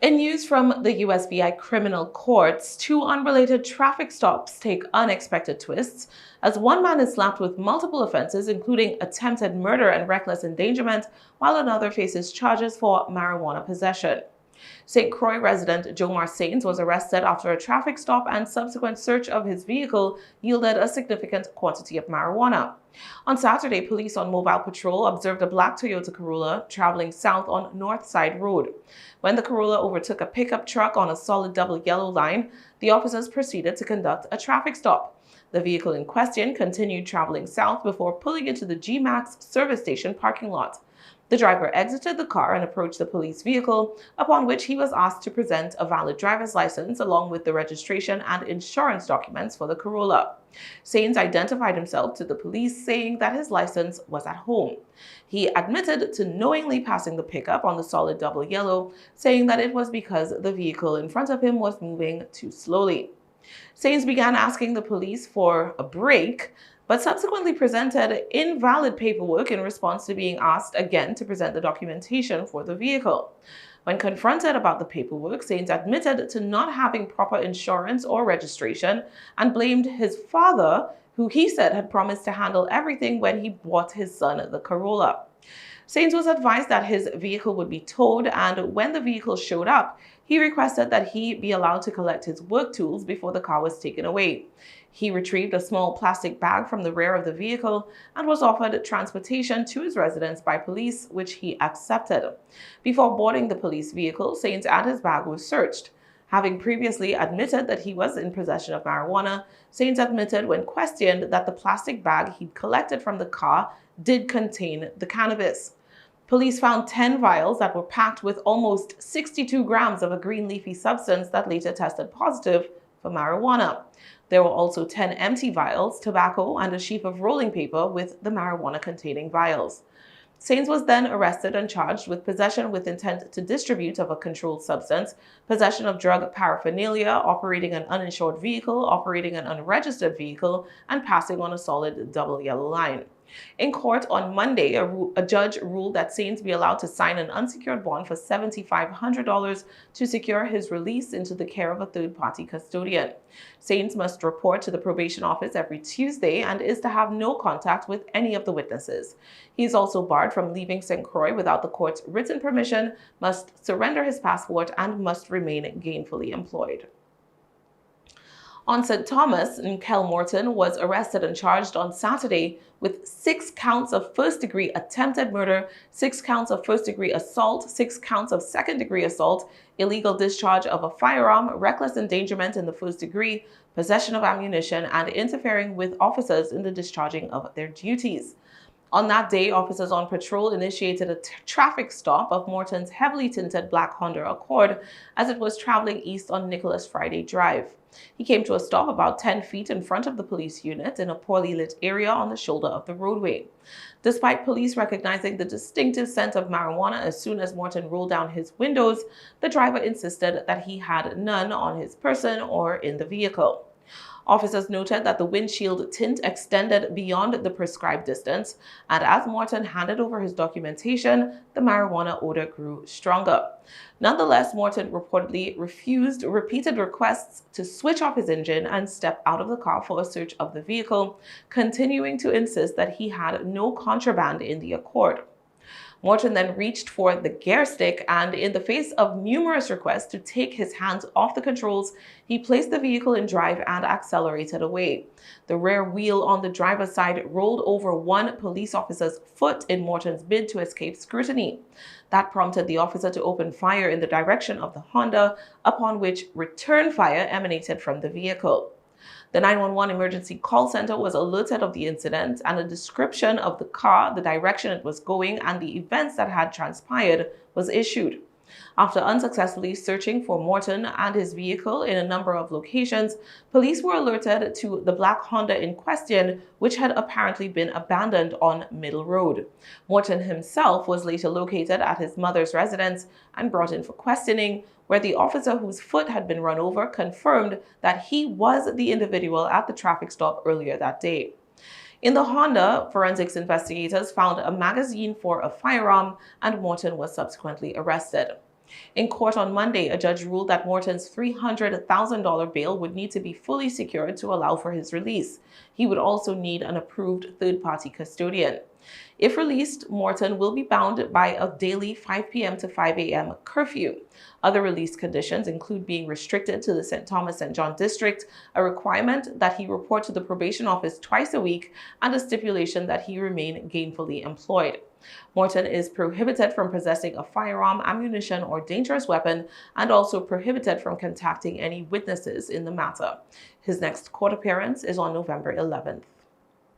In news from the USVI Criminal Courts, two unrelated traffic stops take unexpected twists as one man is slapped with multiple offenses, including attempted murder and reckless endangerment, while another faces charges for marijuana possession. St. Croix resident Jomar Sains was arrested after a traffic stop and subsequent search of his vehicle yielded a significant quantity of marijuana. On Saturday, police on mobile patrol observed a black Toyota Corolla traveling south on North Side Road. When the Corolla overtook a pickup truck on a solid double yellow line, the officers proceeded to conduct a traffic stop. The vehicle in question continued traveling south before pulling into the G-Max service station parking lot. The driver exited the car and approached the police vehicle, upon which he was asked to present a valid driver's license along with the registration and insurance documents for the Corolla. Sains identified himself to the police, saying that his license was at home. He admitted to knowingly passing the pickup on the solid double yellow, saying that it was because the vehicle in front of him was moving too slowly. Sains began asking the police for a break, but subsequently presented invalid paperwork in response to being asked again to present the documentation for the vehicle. When confronted about the paperwork, Sains admitted to not having proper insurance or registration and blamed his father, who he said had promised to handle everything when he bought his son the Corolla. Sains was advised that his vehicle would be towed, and when the vehicle showed up, he requested that he be allowed to collect his work tools before the car was taken away. He retrieved a small plastic bag from the rear of the vehicle and was offered transportation to his residence by police, which he accepted. Before boarding the police vehicle, Sains and his bag were searched. Having previously admitted that he was in possession of marijuana, Sains admitted when questioned that the plastic bag he'd collected from the car did contain the cannabis. Police found 10 vials that were packed with almost 62 grams of a green leafy substance that later tested positive for marijuana. There were also 10 empty vials, tobacco, and a sheaf of rolling paper with the marijuana-containing vials. Sains was then arrested and charged with possession with intent to distribute of a controlled substance, possession of drug paraphernalia, operating an uninsured vehicle, operating an unregistered vehicle, and passing on a solid double yellow line. In court on Monday, a judge ruled that Sains be allowed to sign an unsecured bond for $7,500 to secure his release into the care of a third-party custodian. Sains must report to the probation office every Tuesday and is to have no contact with any of the witnesses. He is also barred from leaving St. Croix without the court's written permission, must surrender his passport, and must remain gainfully employed. On St. Thomas, Kel Morton was arrested and charged on Saturday with 6 counts of first-degree attempted murder, 6 counts of first-degree assault, 6 counts of second-degree assault, illegal discharge of a firearm, reckless endangerment in the first degree, possession of ammunition, and interfering with officers in the discharging of their duties. On that day, officers on patrol initiated a traffic stop of Morton's heavily tinted black Honda Accord as it was traveling east on Nicholas Friday Drive. He came to a stop about 10 feet in front of the police unit in a poorly lit area on the shoulder of the roadway. Despite police recognizing the distinctive scent of marijuana as soon as Morton rolled down his windows, the driver insisted that he had none on his person or in the vehicle. Officers noted that the windshield tint extended beyond the prescribed distance, and as Morton handed over his documentation, the marijuana odor grew stronger. Nonetheless, Morton reportedly refused repeated requests to switch off his engine and step out of the car for a search of the vehicle, continuing to insist that he had no contraband in the Accord. Morton then reached for the gear stick and, in the face of numerous requests to take his hands off the controls, he placed the vehicle in drive and accelerated away. The rear wheel on the driver's side rolled over one police officer's foot in Morton's bid to escape scrutiny. That prompted the officer to open fire in the direction of the Honda, upon which return fire emanated from the vehicle. The 911 emergency call center was alerted of the incident, and a description of the car, the direction it was going, and the events that had transpired was issued. After unsuccessfully searching for Morton and his vehicle in a number of locations, police were alerted to the black Honda in question, which had apparently been abandoned on Middle Road. Morton himself was later located at his mother's residence and brought in for questioning, where the officer whose foot had been run over confirmed that he was the individual at the traffic stop earlier that day. In the Honda, forensics investigators found a magazine for a firearm, and Morton was subsequently arrested. In court on Monday, a judge ruled that Morton's $300,000 bail would need to be fully secured to allow for his release. He would also need an approved third-party custodian. If released, Morton will be bound by a daily 5 p.m. to 5 a.m. curfew. Other release conditions include being restricted to the St. Thomas-St. John district, a requirement that he report to the probation office twice a week, and a stipulation that he remain gainfully employed. Morton is prohibited from possessing a firearm, ammunition, or dangerous weapon, and also prohibited from contacting any witnesses in the matter. His next court appearance is on November 11th.